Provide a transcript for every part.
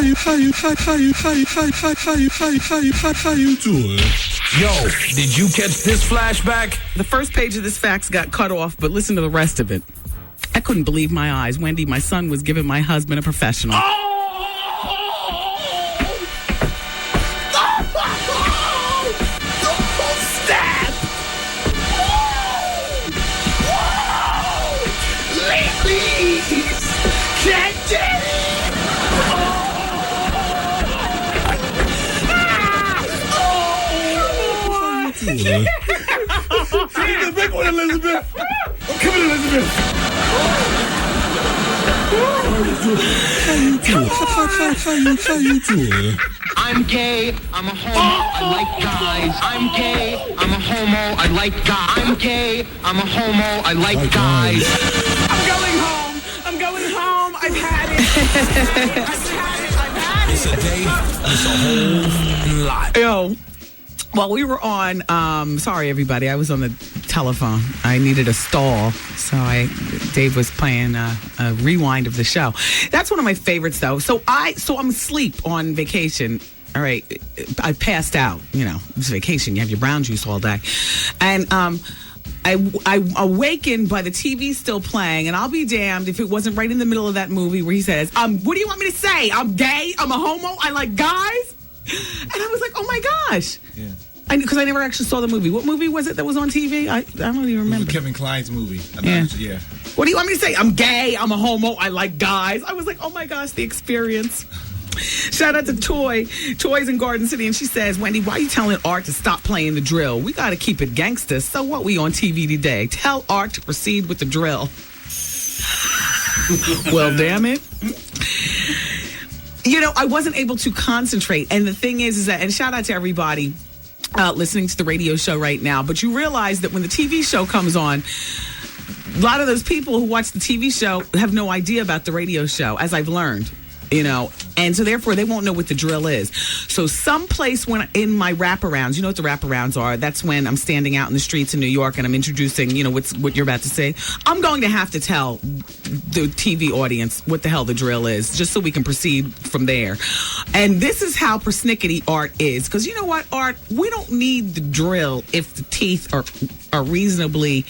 you doing? Yo, did you catch this flashback? The first page of this fax got cut off, but listen to the rest of it. I couldn't believe my eyes. Wendy, my son was giving my husband a professional. Stab! Ladies! Can't get it! The big one, Elizabeth. Come here, Elizabeth. How you doing? I'm gay, I'm a homo, I like guys. I'm gay, I'm a homo, I like guys. I'm gay, I'm a homo, I like guys. I'm going home. I've had it. It's a day, it's a whole lot. Yo, well, we were on, sorry everybody, I was on the telephone. I needed a stall, so Dave was playing a rewind of the show. That's one of my favorites though. So I'm asleep on vacation. All right, I passed out, it's vacation, you have your brown juice all day. And I awakened by the TV still playing, and I'll be damned if it wasn't right in the middle of that movie where he says, what do you want me to say? I'm gay, I'm a homo, I like guys? And I was like, oh my gosh. Yeah. Because I never actually saw the movie. What movie was it that was on TV? I don't even remember. It was Kevin Kline's movie. Yeah. What do you want me to say? I'm gay, I'm a homo, I like guys. I was like, oh my gosh, the experience. Shout out to Toys in Garden City, and she says, Wendy, why are you telling Art to stop playing the drill? We got to keep it gangster. So what, we on TV today? Tell Art to proceed with the drill. Well, damn it. I wasn't able to concentrate. And the thing is that, and shout out to everybody listening to the radio show right now, but you realize that when the TV show comes on, a lot of those people who watch the TV show have no idea about the radio show, as I've learned. And so therefore they won't know what the drill is. So someplace when in my wraparounds, you know what the wraparounds are? That's when I'm standing out in the streets in New York and I'm introducing, what you're about to say. I'm going to have to tell the TV audience what the hell the drill is, just so we can proceed from there. And this is how persnickety Art is. Because you know what, Art? We don't need the drill if the teeth are reasonably...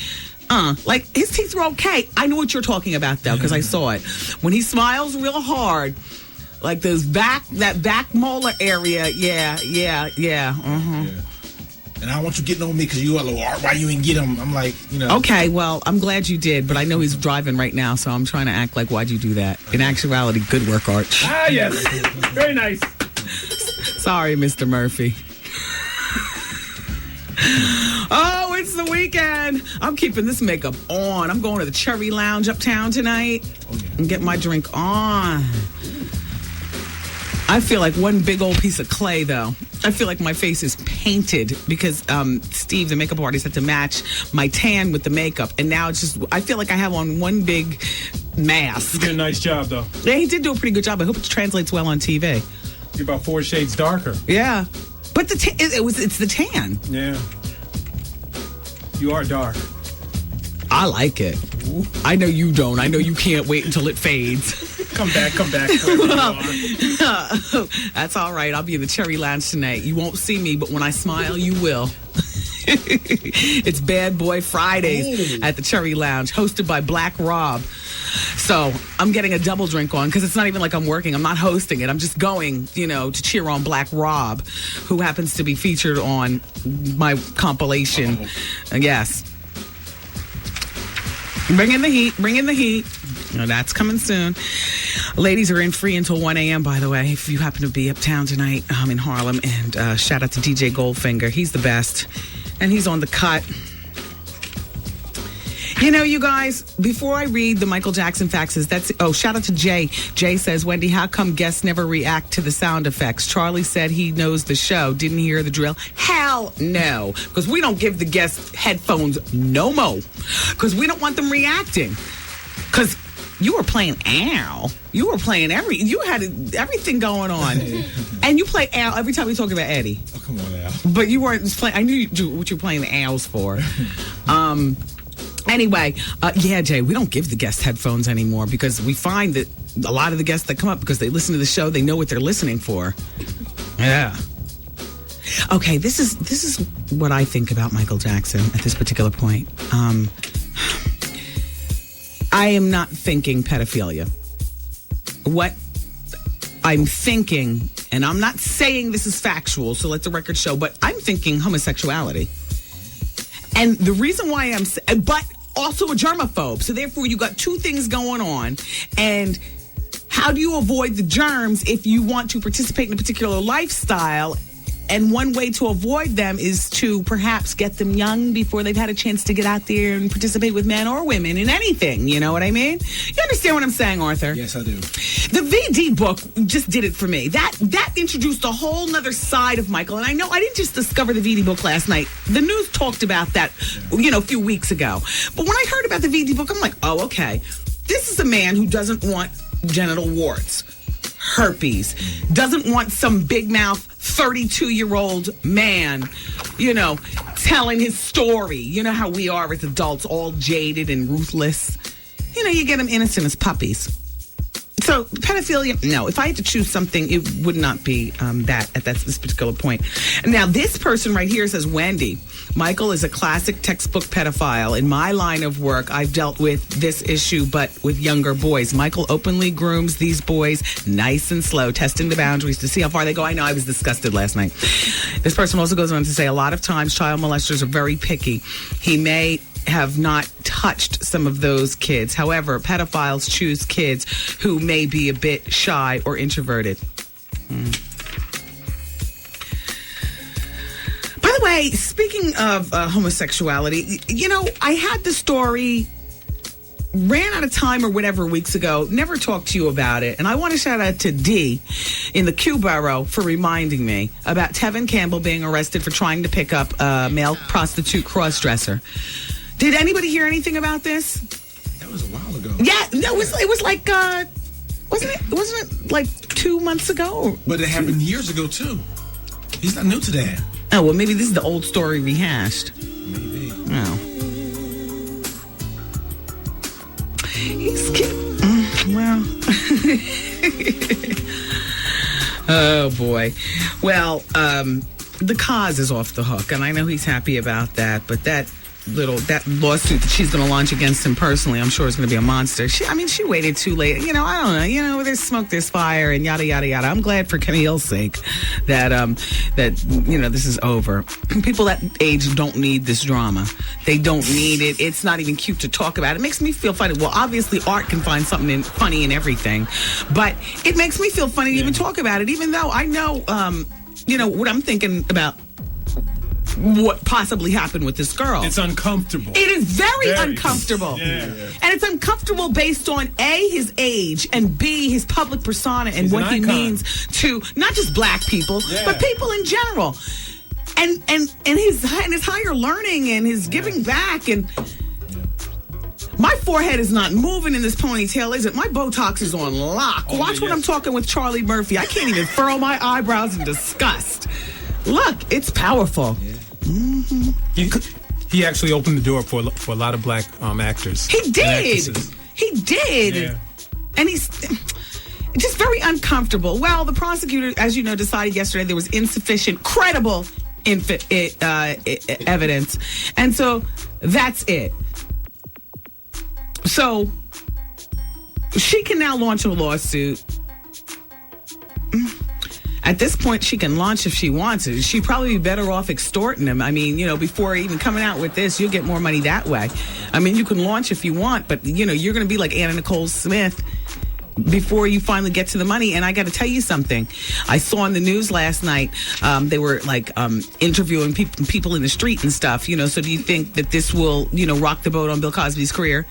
like his teeth were okay. I know what you're talking about though, because I saw it. When he smiles real hard, like that back molar area, yeah. Yeah. And I don't want you getting on me because you are like, Art, why you ain't get him? I'm like, Okay, well, I'm glad you did, but I know he's driving right now, so I'm trying to act like, why'd you do that? In actuality, good work, Art. Ah, yes. Very nice. Sorry, Mr. Murphy. Oh, it's the weekend. I'm keeping this makeup on. I'm going to the Cherry Lounge uptown tonight and get my drink on. I feel like one big old piece of clay, though. I feel like my face is painted because Steve, the makeup artist, had to match my tan with the makeup. And now it's just, I feel like I have on one big mask. You did a nice job, though. Yeah, he did do a pretty good job. I hope it translates well on TV. You're about 4 shades darker. Yeah. But it's the tan. Yeah. You are dark. I like it. I know you don't. I know you can't wait until it fades. Come back. That's all right. I'll be in the Cherry Lounge tonight. You won't see me, but when I smile, you will. It's Bad Boy Fridays at the Cherry Lounge, hosted by Black Rob. So I'm getting a double drink on because it's not even like I'm working. I'm not hosting it. I'm just going, to cheer on Black Rob, who happens to be featured on my compilation. Yes. Bring in the heat. That's coming soon. Ladies are in free until 1 a.m., by the way, if you happen to be uptown tonight in Harlem. And shout out to DJ Goldfinger. He's the best. And he's on the cut. You guys, before I read the Michael Jackson faxes, shout out to Jay. Jay says, Wendy, how come guests never react to the sound effects? Charlie said he knows the show. Didn't hear the drill? Hell no. Because we don't give the guests headphones no mo. Because we don't want them reacting. Because you were playing Al. You were playing you had everything going on. And you play Al every time we talk about Eddie. Oh, come on, Al. But you weren't playing. I knew what you were playing the Als for. Anyway, yeah, Jay, we don't give the guests headphones anymore because we find that a lot of the guests that come up, because they listen to the show, they know what they're listening for. Yeah. Okay, this is what I think about Michael Jackson at this particular point. I am not thinking pedophilia. What I'm thinking, and I'm not saying this is factual, so let the record show, but I'm thinking homosexuality. And the reason why but also a germaphobe. So therefore, you got two things going on. And how do you avoid the germs if you want to participate in a particular lifestyle? And one way to avoid them is to perhaps get them young before they've had a chance to get out there and participate with men or women in anything. You know what I mean? You understand what I'm saying, Arthur? Yes, I do. The VD book just did it for me. That introduced a whole nother side of Michael. And I know I didn't just discover the VD book last night. The news talked about that, a few weeks ago. But when I heard about the VD book, I'm like, oh, okay. This is a man who doesn't want genital warts, herpes, doesn't want some big mouth 32-year-old man, telling his story. You know how we are as adults, all jaded and ruthless. You get them innocent as puppies. So pedophilia, no. If I had to choose something, it would not be that at this particular point. Now, this person right here says, Wendy, Michael is a classic textbook pedophile. In my line of work, I've dealt with this issue, but with younger boys. Michael openly grooms these boys nice and slow, testing the boundaries to see how far they go. I know I was disgusted last night. This person also goes on to say, a lot of times child molesters are very picky. He may have not touched some of those kids. However, pedophiles choose kids who may be a bit shy or introverted. By the way, speaking of homosexuality, I had the story, ran out of time or whatever weeks ago, never talked to you about it. And I want to shout out to D in the Q Borough for reminding me about Tevin Campbell being arrested for trying to pick up a male prostitute cross-dresser. Did anybody hear anything about this? That was a while ago. Yeah, no, it was like, wasn't it like 2 months ago? But it happened years ago, too. He's not new to that. Oh, well, maybe this is the old story rehashed. Maybe. Oh. He's cute. Well. Oh, boy. Well, the cause is off the hook, and I know he's happy about that, but that lawsuit that she's going to launch against him personally, I'm sure is going to be a monster. She waited too late. I don't know. There's smoke, there's fire, and yada, yada, yada. I'm glad for Camille's sake that this is over. People that age don't need this drama. They don't need it. It's not even cute to talk about. It makes me feel funny. Well, obviously, art can find something funny in everything, but it makes me feel funny to even talk about it, even though I know, what I'm thinking about what possibly happened with this girl. It's uncomfortable. It is very uncomfortable. Yeah. And it's uncomfortable based on A, his age, and B, his public persona and He's what an he icon. means to not just black people, but people in general. And his higher learning and his giving back. And my forehead is not moving in this ponytail, is it? My Botox is on lock. Watch when I'm talking with Charlie Murphy. I can't even furrow my eyebrows in disgust. Look, it's powerful. Mm-hmm. He actually opened the door for a lot of black actors. He did. And actresses. He did. Yeah. And he's just very uncomfortable. Well, the prosecutor, as you know, decided yesterday there was insufficient, credible evidence. And so that's it. So she can now launch a lawsuit. At this point, she can launch if she wants it. She'd probably be better off extorting him. I mean, before even coming out with this, you'll get more money that way. I mean, you can launch if you want, but, you're going to be like Anna Nicole Smith before you finally get to the money. And I got to tell you something. I saw in the news last night, they were interviewing people in the street and stuff, so do you think that this will, rock the boat on Bill Cosby's career?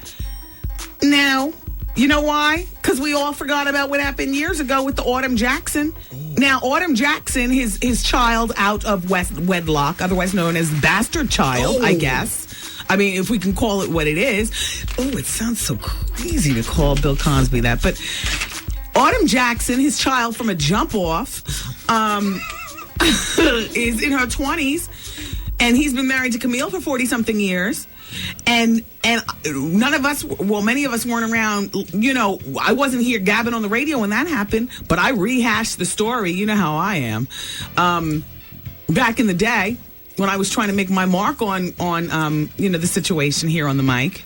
No. You know why? Because we all forgot about what happened years ago with the Autumn Jackson. Now, Autumn Jackson, his child out of wedlock, otherwise known as bastard child, I guess. I mean, if we can call it what it is. Oh, it sounds so crazy to call Bill Cosby that. But Autumn Jackson, his child from a jump off, is in her 20s. And he's been married to Camille for 40-something years. And none of us, well, many of us weren't around. You know, I wasn't here gabbing on the radio when that happened, but I rehashed the story. You know how I am. Back in the day when I was trying to make my mark on the situation here on the mic.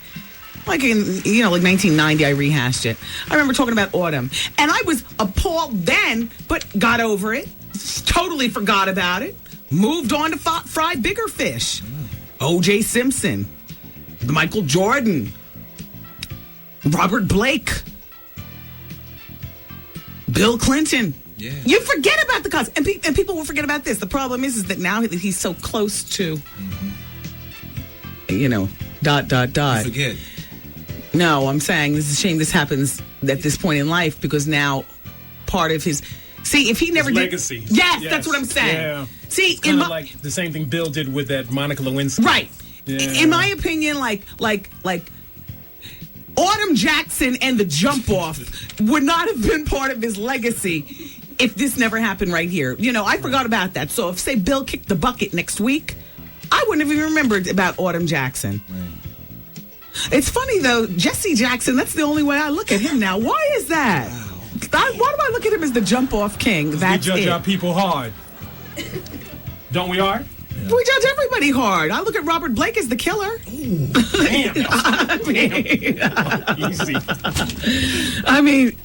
Like in, like 1990, I rehashed it. I remember talking about Autumn. And I was appalled then, but got over it. Totally forgot about it. Moved on to fry bigger fish. O.J. Simpson. Michael Jordan. Robert Blake. Bill Clinton. Yeah. You forget about the cause. And people will forget about this. The problem is that now that he's so close to, You ... forget. No, I'm saying this is a shame this happens at this point in life because now part of his... See, if he never His did... legacy. Yes, that's what I'm saying. Yeah. See, Kind of like the same thing Bill did with that Monica Lewinsky. Right. Yeah. In my opinion, like Autumn Jackson and the jump off would not have been part of his legacy if this never happened right here. I forgot about that. So if, say, Bill kicked the bucket next week, I wouldn't have even remembered about Autumn Jackson. Right. It's funny, though, Jesse Jackson, that's the only way I look at him now. Why is that? Why do I look at him as the jump-off king? That's we judge it. our people hard. Don't we are? Yeah. We judge everybody hard. I look at Robert Blake as the killer. Damn. I mean,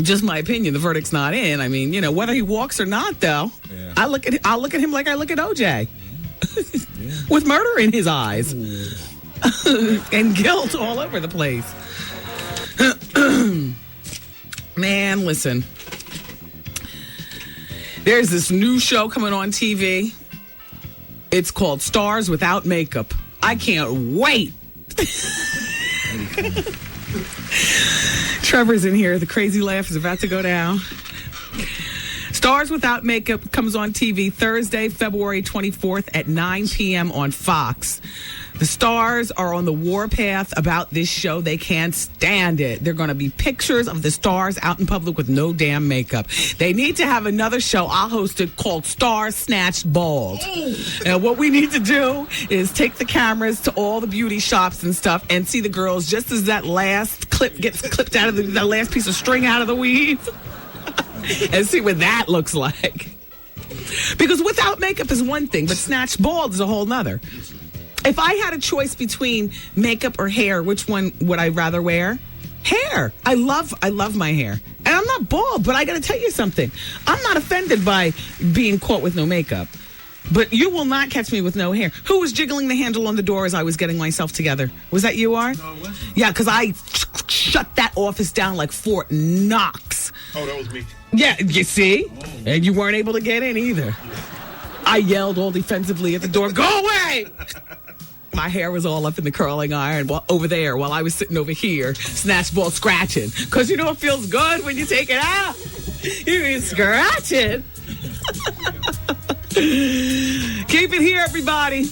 just my opinion. The verdict's not in. I mean, whether he walks or not, though, Yeah. I'll look at him like I look at OJ, with murder in his eyes and guilt all over the place. Man, listen. There's this new show coming on TV. It's called Stars Without Makeup. I can't wait. Trevor's in here. The crazy laugh is about to go down. Stars Without Makeup comes on TV Thursday, February 24th at 9 p.m. on Fox. The stars are on the warpath about this show. They can't stand it. They're going to be pictures of the stars out in public with no damn makeup. They need to have another show I'll host it called Stars Snatched Bald. And what we need to do is take the cameras to all the beauty shops and stuff and see the girls just as that last clip gets clipped out of the last piece of string out of the weave and see what that looks like. Because without makeup is one thing, but snatched bald is a whole nother. If I had a choice between makeup or hair, which one would I rather wear? Hair. I love my hair. And I'm not bald, but I got to tell you something. I'm not offended by being caught with no makeup. But you will not catch me with no hair. Who was jiggling the handle on the door as I was getting myself together? Was that you, Art? No, it wasn't. Yeah, because I shut that office down like Fort Knox. Oh, that was me. Yeah, you see? And you weren't able to get in either. I yelled all defensively at the door, go away! My hair was all up in the curling iron over there while I was sitting over here, snatch ball scratching. Because you know it feels good when you take it out. You be scratching. Keep it here, everybody.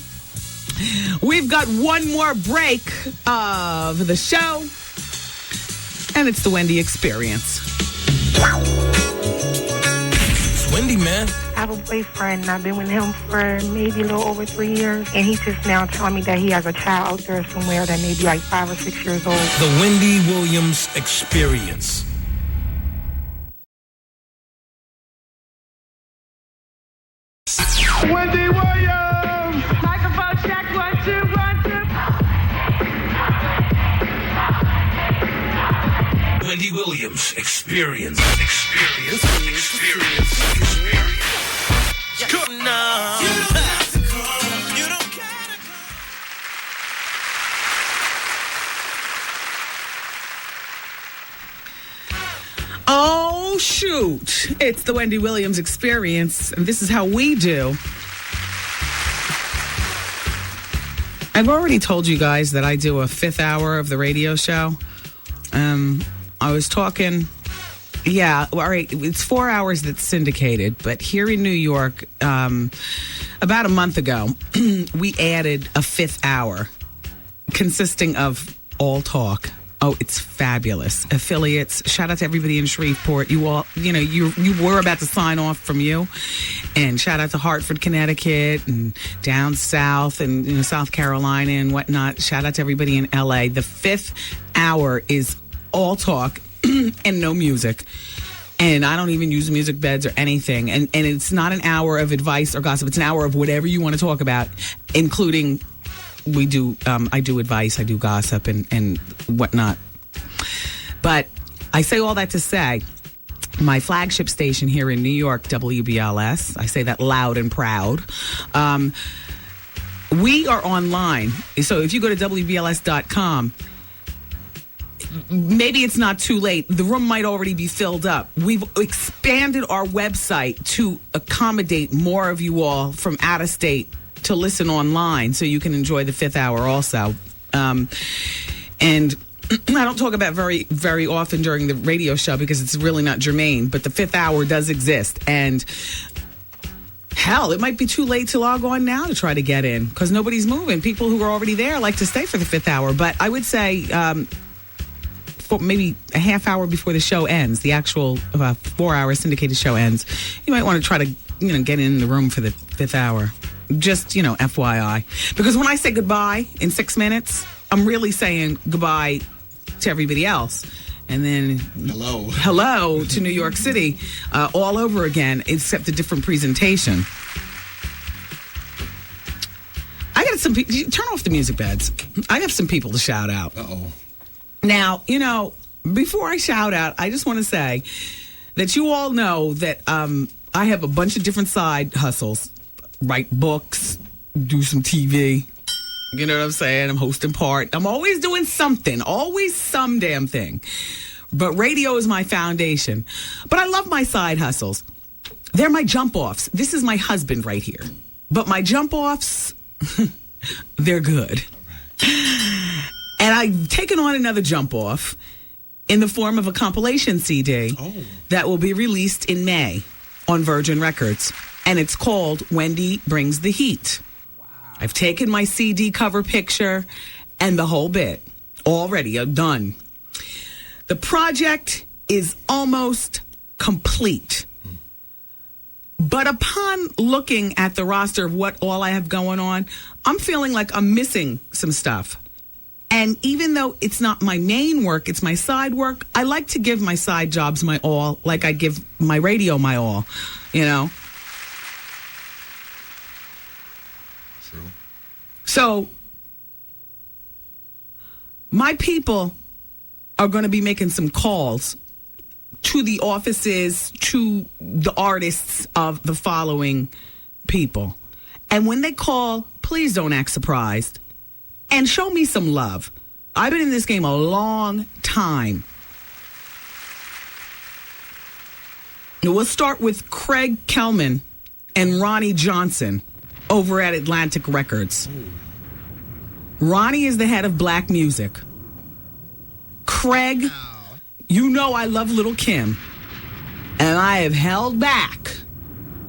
We've got one more break of the show, and it's the Wendy Experience. It's Wendy, man. I have a boyfriend, and I've been with him for maybe a little over 3 years, and he's just now telling me that he has a child out there somewhere that may be like 5 or 6 years old. The Wendy Williams Experience. Wendy Williams! Microphone check, 1, 2, 1, 2. Wendy Williams Experience. Experience. Come now. You don't have to come. You don't gotta come. Oh, shoot. It's the Wendy Williams Experience, and this is how we do. I've already told you guys that I do a 5th hour of the radio show. I was talking, all right, it's 4 hours that's syndicated, but here in New York, about a month ago, we added a 5th hour consisting of all talk. Oh, it's fabulous. Affiliates. Shout out to everybody in Shreveport. You all, you were about to sign off from you. And shout out to Hartford, Connecticut, and down south, and South Carolina and whatnot. Shout out to everybody in LA. The 5th hour is all talk and no music. And I don't even use music beds or anything. And it's not an hour of advice or gossip. It's an hour of whatever you want to talk about, including I do advice, I do gossip and whatnot. But I say all that to say, my flagship station here in New York, WBLS, I say that loud and proud. We are online. So if you go to WBLS.com, maybe it's not too late. The room might already be filled up. We've expanded our website to accommodate more of you all from out of state to listen online, so you can enjoy the 5th hour also. And I don't talk about very, very often during the radio show because it's really not germane, but the 5th hour does exist. And hell, it might be too late to log on now to try to get in because nobody's moving. People who are already there like to stay for the 5th hour. But I would say for maybe a half hour before the show ends, the actual 4-hour syndicated show ends, you might want to try to get in the room for the 5th hour. Just, FYI. Because when I say goodbye in 6 minutes, I'm really saying goodbye to everybody else. And then hello to New York City all over again, except a different presentation. I got some people. Turn off the music beds. I have some people to shout out. Uh-oh. Now, before I shout out, I just want to say that you all know that I have a bunch of different side hustles. Write books, do some TV. You know what I'm saying? I'm hosting part. I'm always doing something. Always some damn thing. But radio is my foundation. But I love my side hustles. They're my jump-offs. This is my husband right here. But my jump-offs, they're good. And I've taken on another jump-off in the form of a compilation CD that will be released in May on Virgin Records. And it's called Wendy Brings the Heat. Wow. I've taken my CD cover picture and the whole bit. Already, I'm done. The project is almost complete. But upon looking at the roster of what all I have going on, I'm feeling like I'm missing some stuff. And even though it's not my main work, it's my side work, I like to give my side jobs my all, like I give my radio my all, So, my people are going to be making some calls to the offices, to the artists of the following people. And when they call, please don't act surprised. And show me some love. I've been in this game a long time. We'll start with Craig Kelman and Ronnie Johnson over at Atlantic Records. Ronnie is the head of Black Music. Craig, I love Little Kim. And I have held back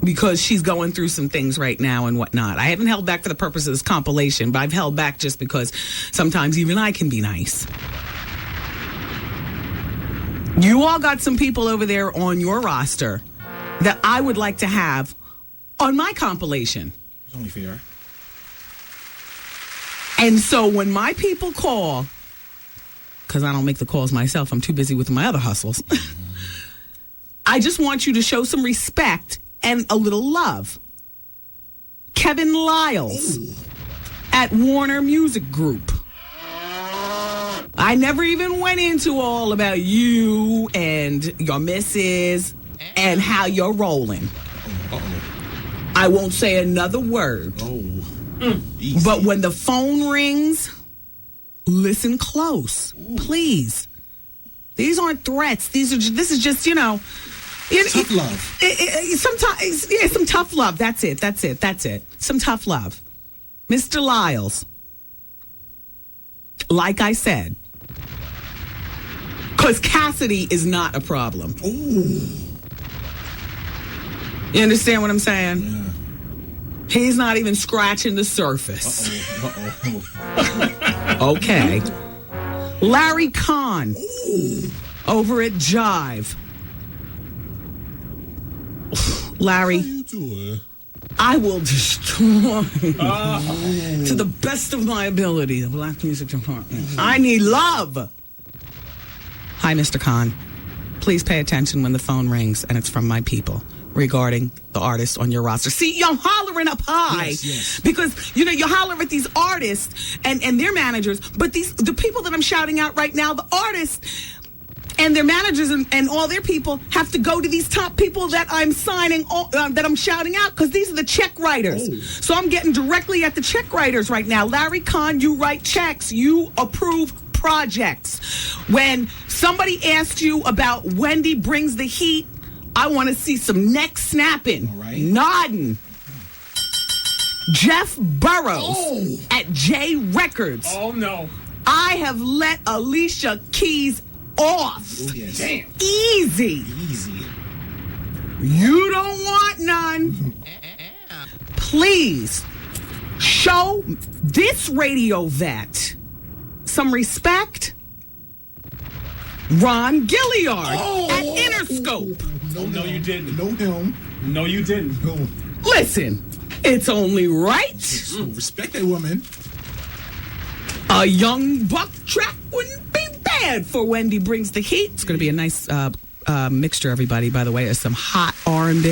because she's going through some things right now and whatnot. I haven't held back for the purpose of this compilation, but I've held back just because sometimes even I can be nice. You all got some people over there on your roster that I would like to have on my compilation. It's only fair. And so when my people call, because I don't make the calls myself, I'm too busy with my other hustles, I just want you to show some respect and a little love. Kevin Lyles at Warner Music Group. I never even went into all about you and your missus and how you're rolling. I won't say another word. But when the phone rings, listen close, please. These aren't threats. This is just, tough love. Sometimes, some tough love. That's it. Some tough love. Mr. Lyles, like I said, because Cassidy is not a problem. Ooh. You understand what I'm saying? Yeah. He's not even scratching the surface. Uh-oh. Okay. Larry Kahn over at Jive. Larry, How you doing? I will destroy to the best of my ability the black music department. I need love. Hi, Mr. Kahn. Please pay attention when the phone rings and it's from my people regarding the artists on your roster. See, I'm hollering up high because, you know, you holler at these artists and their managers, but the people that I'm shouting out right now, the artists and their managers and all their people have to go to these top people that I'm signing, that I'm shouting out, because these are the check writers. So I'm getting directly at the check writers right now. Larry Kahn, you write checks. You approve projects. When somebody asks you about Wendy Brings the Heat, I want to see some neck snapping, nodding. Jeff Burrows at J Records. Oh, no. I have let Alicia Keys off. Damn. Easy. You don't want none. Please show this radio vet some respect. Ron Gilliard at Interscope. No, you didn't. Know him. No, you didn't. No. Listen, it's only right. So respect that woman. A young buck track wouldn't be bad for Wendy Brings the Heat. It's going to be a nice mixture, everybody, by the way, of some hot R&B.